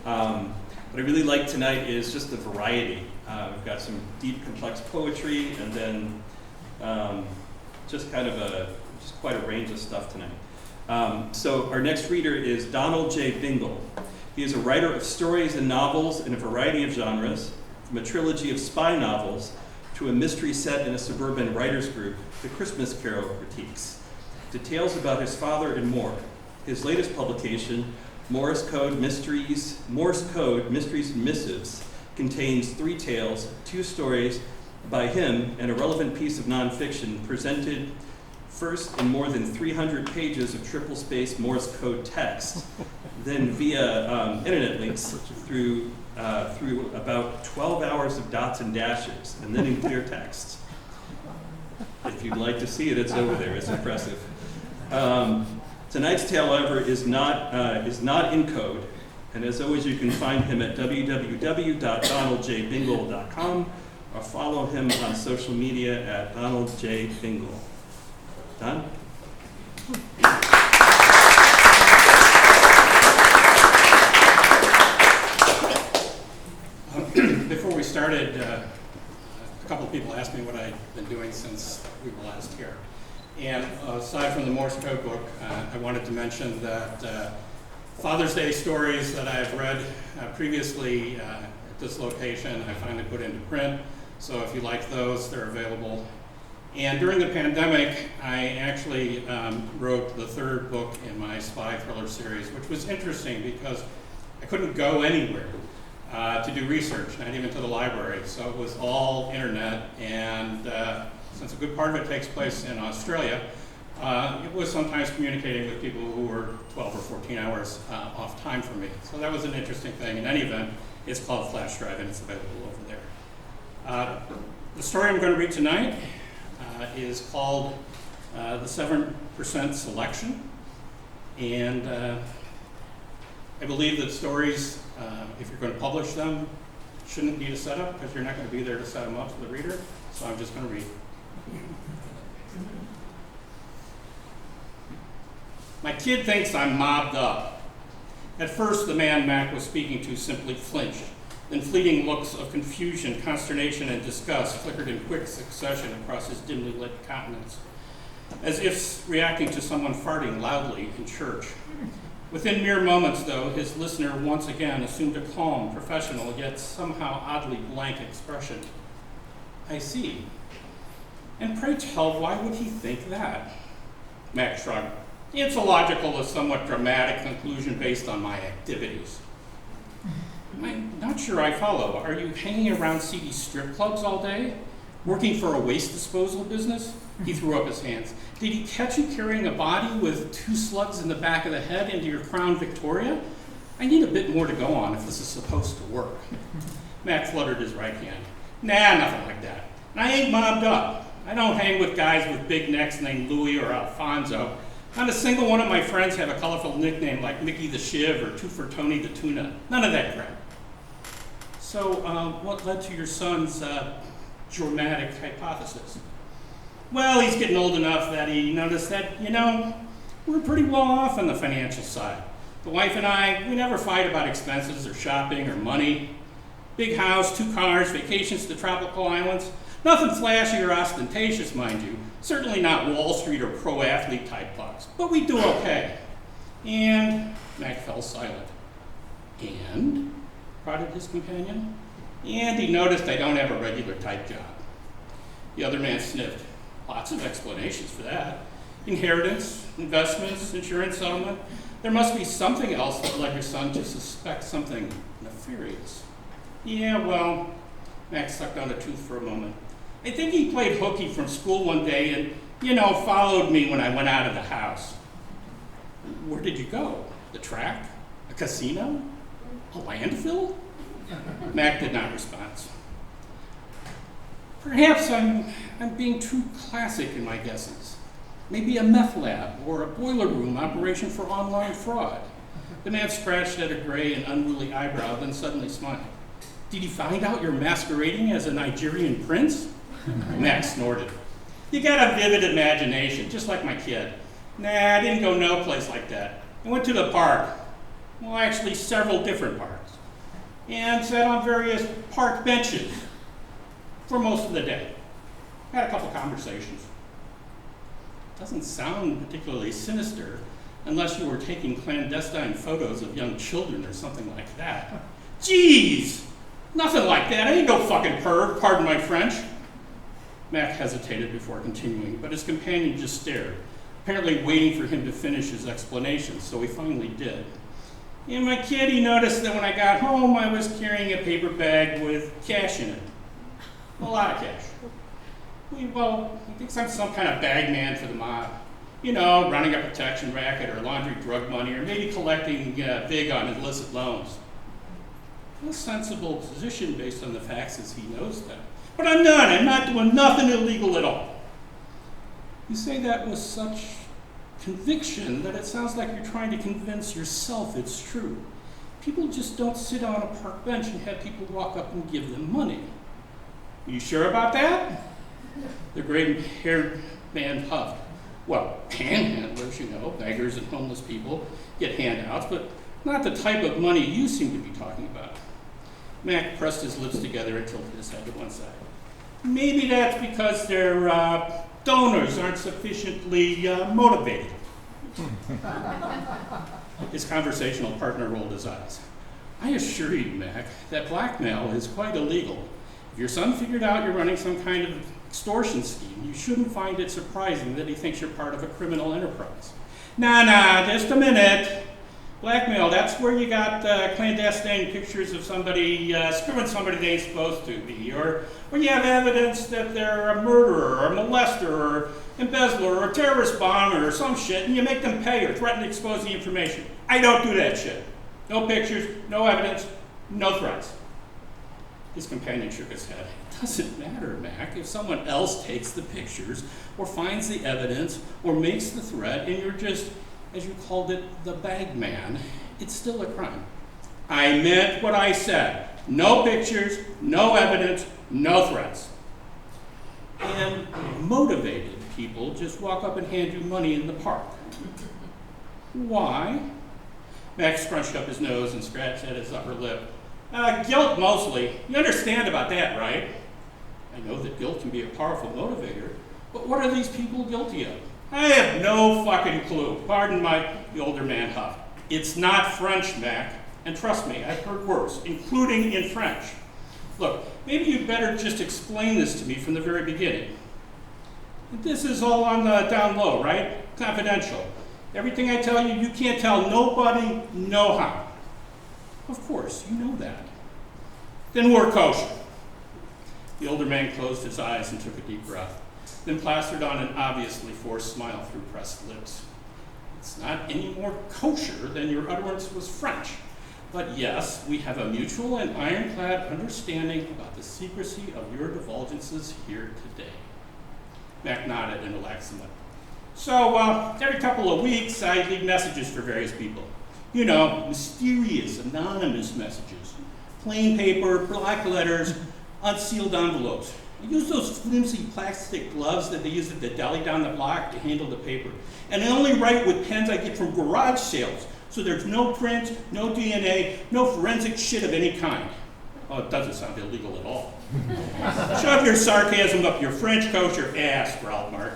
What I really like tonight is just the variety. We've got some deep, complex poetry, and then just quite a range of stuff tonight. So our next reader is Donald J. Bingle. He is a writer of stories and novels in a variety of genres, from a trilogy of spy novels to a mystery set in a suburban writers group to Christmas Carol critiques, to tales about his father and more. His latest publication, Morse Code Mysteries and Missives, contains 3 tales, 2 stories by him, and a relevant piece of nonfiction presented first in more than 300 pages of triple-spaced Morse code text, then via internet links through about 12 hours of dots and dashes, and then in clear text. If you'd like to see it, it's over there. It's impressive. Tonight's tale, however, is not in code, and as always, you can find him at www.donaldjbingle.com or follow him on social media at Donald J. Bingle. Don? Before we started, a couple of people asked me what I'd been doing since we were last here. And aside from the Morse code book, I wanted to mention that Father's Day stories that I've read previously at this location, I finally put into print. So if you like those, they're available. And during the pandemic, I actually wrote the 3rd book in my spy thriller series, which was interesting because I couldn't go anywhere to do research, not even to the library. So it was all internet, and since a good part of it takes place in Australia, it was sometimes communicating with people who were 12 or 14 hours off time from me. So that was an interesting thing. In any event, it's called Flash Drive, and it's available over there. The story I'm going to read tonight is called The 7% Selection. And I believe that stories, if you're going to publish them, shouldn't need a setup because you're not going to be there to set them up for the reader. So I'm just going to read. My kid thinks I'm mobbed up. At first, the man Mac was speaking to simply flinched. Then fleeting looks of confusion, consternation, and disgust flickered in quick succession across his dimly lit countenance, as if reacting to someone farting loudly in church. Within mere moments, though, his listener once again assumed a calm, professional, yet somehow oddly blank expression. I see. And pray tell, why would he think that? Mac shrugged. It's a logical, a somewhat dramatic conclusion based on my activities. I'm not sure I follow. Are you hanging around seedy strip clubs all day? Working for a waste disposal business? He threw up his hands. Did he catch you carrying a body with 2 slugs in the back of the head into your Crown Victoria? I need a bit more to go on if this is supposed to work. Mac fluttered his right hand. Nah, nothing like that. And I ain't mobbed up. I don't hang with guys with big necks named Louis or Alfonso. Not a single one of my friends have a colorful nickname like Mickey the Shiv or Two for Tony the Tuna. None of that crap. So what led to your son's dramatic hypothesis? Well, he's getting old enough that he noticed that, we're pretty well off on the financial side. The wife and I, we never fight about expenses or shopping or money. Big house, 2 cars, vacations to tropical islands. Nothing flashy or ostentatious, mind you. Certainly not Wall Street or pro athlete type bucks, but we do okay. And Mac fell silent. And? Prodded his companion. And he noticed I don't have a regular type job. The other man sniffed. Lots of explanations for that. Inheritance, investments, insurance settlement. There must be something else that led your son to suspect something nefarious. Yeah, well, Max sucked on a tooth for a moment. I think he played hooky from school one day and, followed me when I went out of the house. Where did you go? The track? A casino? A landfill? Mac did not respond. Perhaps I'm being too classic in my guesses. Maybe a meth lab or a boiler room operation for online fraud. The man scratched at a gray and unruly eyebrow, then suddenly smiled. Did you find out you're masquerading as a Nigerian prince? Max snorted. You got a vivid imagination, just like my kid. Nah, I didn't go no place like that. I went to the park. Well, actually several different parks, and sat on various park benches for most of the day. Had a couple conversations. Doesn't sound particularly sinister unless you were taking clandestine photos of young children or something like that. Jeez, nothing like that. I ain't no fucking perv, pardon my French. Mac hesitated before continuing, but his companion just stared, apparently waiting for him to finish his explanation, so he finally did. And my kid, he noticed that when I got home, I was carrying a paper bag with cash in it. A lot of cash. Well, he thinks I'm some kind of bag man for the mob. You know, running a protection racket or laundering drug money or maybe collecting big on illicit loans. A sensible position based on the facts as he knows them. But I'm not doing nothing illegal at all. You say that with such conviction that it sounds like you're trying to convince yourself it's true. People just don't sit on a park bench and have people walk up and give them money. You sure about that? The gray-haired man huffed. Well, panhandlers, you know, beggars and homeless people get handouts, but not the type of money you seem to be talking about. Mac pressed his lips together and tilted his head to one side. Maybe that's because their donors aren't sufficiently motivated. His conversational partner rolled his eyes. I assure you, Mac, that blackmail is quite illegal. If your son figured out you're running some kind of extortion scheme, you shouldn't find it surprising that he thinks you're part of a criminal enterprise. Nah, just a minute. Blackmail, that's where you got clandestine pictures of somebody screwing somebody they ain't supposed to be, or where you have evidence that they're a murderer, or a molester, or embezzler, or a terrorist bomber, or some shit, and you make them pay or threaten to expose the information. I don't do that shit. No pictures, no evidence, no threats. His companion shook his head. It doesn't matter, Mac. If someone else takes the pictures, or finds the evidence, or makes the threat, and you're just, as you called it, the bag man, it's still a crime. I meant what I said. No pictures, no evidence, no threats. And motivated people just walk up and hand you money in the park. Why? Max scrunched up his nose and scratched at his upper lip. Guilt mostly. You understand about that, right? I know that guilt can be a powerful motivator, but what are these people guilty of? I have no fucking clue. Pardon the older man huffed. It's not French, Mac. And trust me, I've heard worse, including in French. Look, maybe you'd better just explain this to me from the very beginning. This is all on the down low, right? Confidential. Everything I tell you, you can't tell nobody, no how. Of course, you know that. Then we're kosher. The older man closed his eyes and took a deep breath, then plastered on an obviously forced smile through pressed lips. It's not any more kosher than your utterance was French. But yes, we have a mutual and ironclad understanding about the secrecy of your divulgences here today. Mac nodded and relaxed somewhat. So, every couple of weeks, I leave messages for various people. You know, mysterious, anonymous messages. Plain paper, black letters, unsealed envelopes. I use those flimsy plastic gloves that they use at the deli down the block to handle the paper. And I only write with pens I get from garage sales, so there's no print, no DNA, no forensic shit of any kind. Oh, it doesn't sound illegal at all. Shove your sarcasm up your French kosher ass, growled Mark.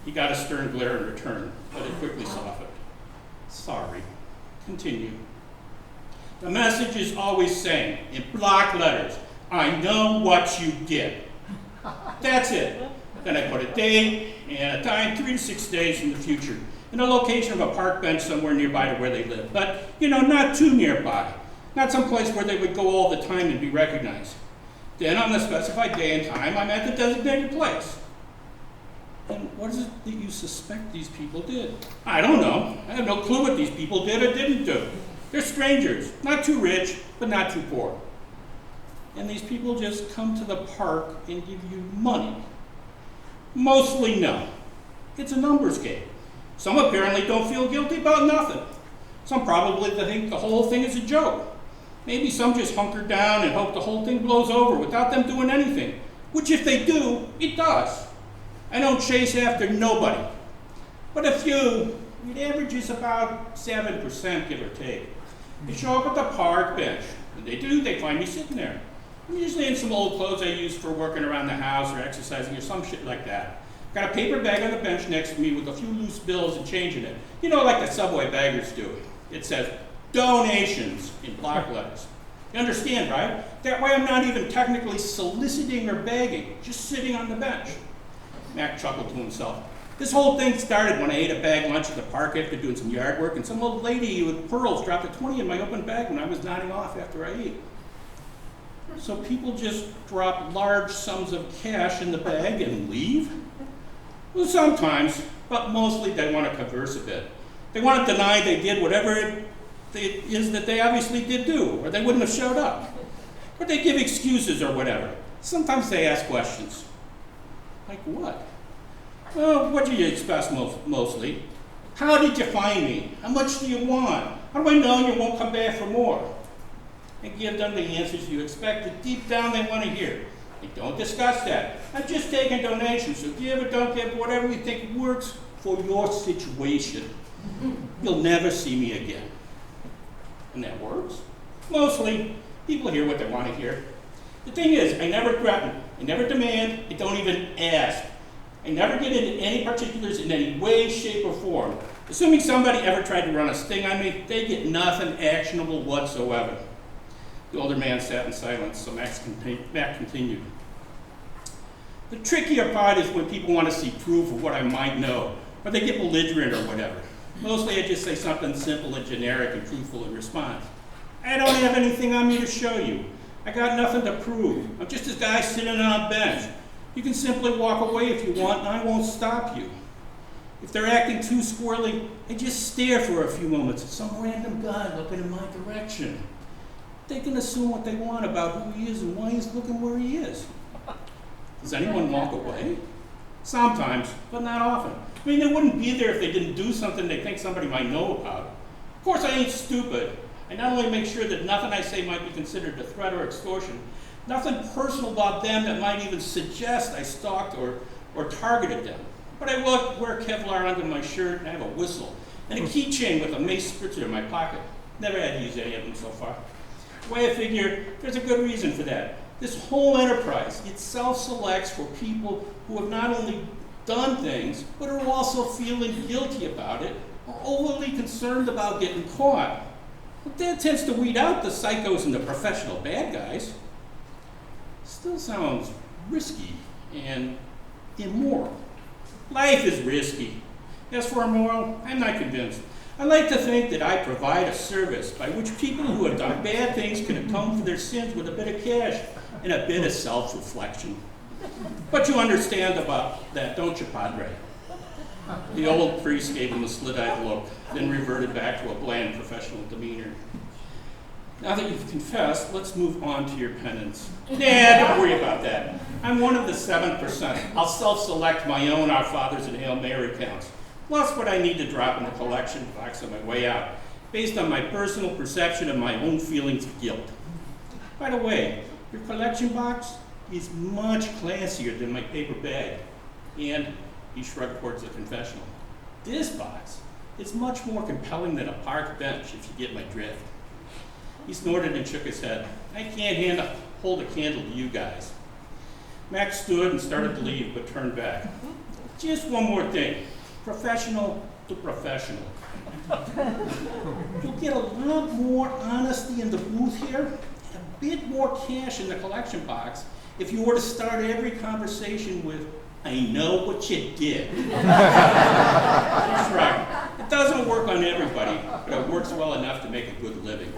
He got a stern glare in return, but it quickly softened. Sorry. Continue. The message is always saying, in block letters, I know what you did. That's it. Then I put a date and a time, 3 to 6 days in the future, and a location of a park bench somewhere nearby to where they live. But, not too nearby. Not someplace where they would go all the time and be recognized. Then on the specified day and time, I'm at the designated place. And what is it that you suspect these people did? I don't know. I have no clue what these people did or didn't do. They're strangers, not too rich, but not too poor. And these people just come to the park and give you money. Mostly no. It's a numbers game. Some apparently don't feel guilty about nothing. Some probably think the whole thing is a joke. Maybe some just hunker down and hope the whole thing blows over without them doing anything, which if they do, it does. I don't chase after nobody. But a few, it averages about 7%, give or take. They show up at the park bench. When they do, they find me sitting there. I'm usually in some old clothes I use for working around the house or exercising or some shit like that. Got a paper bag on the bench next to me with a few loose bills and change in it. You know, like the subway baggers do. It says, donations in block letters. You understand, right? That way I'm not even technically soliciting or begging, just sitting on the bench. Mac chuckled to himself. This whole thing started when I ate a bag lunch at the park after doing some yard work, and some old lady with pearls dropped a 20 in my open bag when I was nodding off after I ate. So people just drop large sums of cash in the bag and leave? Well, sometimes, but mostly they want to converse a bit. They want to deny they did whatever it is that they obviously did do, or they wouldn't have showed up. Or they give excuses or whatever. Sometimes they ask questions. Like what? Well, what do you expect mostly? How did you find me? How much do you want? How do I know you won't come back for more? And give them the answers you expect that deep down they want to hear. They don't discuss that. I'm just taking donations, so give or don't give, whatever you think works for your situation. You'll never see me again. And that works. Mostly, people hear what they want to hear. The thing is, I never threaten, I never demand, I don't even ask. I never get into any particulars in any way, shape, or form. Assuming somebody ever tried to run a sting on me, they get nothing actionable whatsoever. The older man sat in silence, so Mac continued. The trickier part is when people want to see proof of what I might know, or they get belligerent or whatever. Mostly I just say something simple and generic and truthful in response. I don't have anything on me to show you. I got nothing to prove. I'm just a guy sitting on a bench. You can simply walk away if you want, and I won't stop you. If they're acting too squirrely, I just stare for a few moments at some random guy looking in my direction. They can assume what they want about who he is and why he's looking where he is. Does anyone walk away? Sometimes, but not often. I mean, they wouldn't be there if they didn't do something they think somebody might know about. Of course, I ain't stupid. I not only make sure that nothing I say might be considered a threat or extortion, nothing personal about them that might even suggest I stalked or targeted them. But I will wear Kevlar under my shirt, and I have a whistle, and a keychain with a mace spritzer in my pocket. Never had to use any of them so far. The way I figure, there's a good reason for that. This whole enterprise, it self-selects for people who have not only done things, but are also feeling guilty about it, or overly concerned about getting caught. But that tends to weed out the psychos and the professional bad guys. Still sounds risky and immoral. Life is risky. As for immoral, I'm not convinced. I like to think that I provide a service by which people who have done bad things can atone for their sins with a bit of cash and a bit of self-reflection. But you understand about that, don't you, Padre? The old priest gave him a slit-eyed look, then reverted back to a bland professional demeanor. Now that you've confessed, let's move on to your penance. Nah, don't worry about that. I'm one of the 7%. I'll self-select my own Our Fathers and Hail Mary counts, plus what I need to drop in the collection box on my way out, based on my personal perception of my own feelings of guilt. By the way, your collection box is much classier than my paper bag. And he shrugged towards the confessional. This box is much more compelling than a park bench, if you get my drift. He snorted and shook his head. I can't hold a candle to you guys. Max stood and started to leave, but turned back. Just one more thing. Professional to professional. You'll get a lot more honesty in the booth here, and a bit more cash in the collection box if you were to start every conversation with, I know what you did. That's right. It doesn't work on everybody, but it works well enough to make a good living.